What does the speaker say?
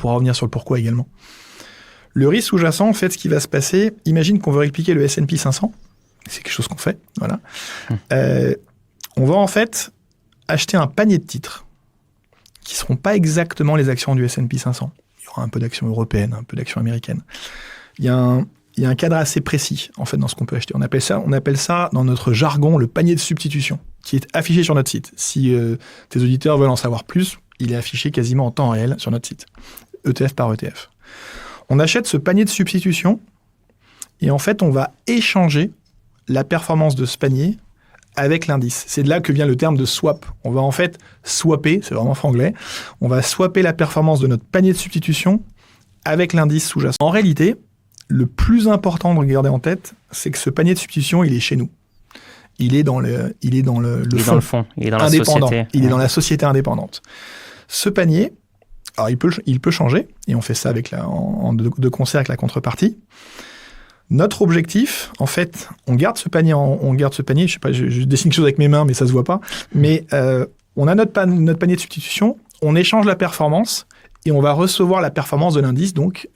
pourra revenir sur le pourquoi également. Le risque sous-jacent, en fait, ce qui va se passer, imagine qu'on veut répliquer le S&P 500, c'est quelque chose qu'on fait, voilà. On va en fait acheter un panier de titres qui ne seront pas exactement les actions du S&P 500. Il y aura un peu d'actions européennes, un peu d'actions américaines. Il y a un cadre assez précis, en fait, dans ce qu'on peut acheter. On appelle ça, dans notre jargon, le panier de substitution, qui est affiché sur notre site. Si tes auditeurs veulent en savoir plus, il est affiché quasiment en temps réel sur notre site, ETF par ETF. On achète ce panier de substitution et en fait, on va échanger la performance de ce panier avec l'indice. C'est de là que vient le terme de swap. On va en fait swapper, c'est vraiment franglais, on va swapper la performance de notre panier de substitution avec l'indice sous-jacent. En réalité, le plus important de garder en tête, c'est que ce panier de substitution, il est chez nous. Il est dans le fond. Il est dans le fond, il est dans indépendant. la société. Il est dans la société indépendante. Ce panier, alors il peut changer, et on fait ça de concert avec la contrepartie. Notre objectif, en fait, on garde ce panier, je sais pas, je dessine quelque chose avec mes mains, mais ça se voit pas, mais on a notre panier de substitution, on échange la performance, et on va recevoir la performance de l'indice, donc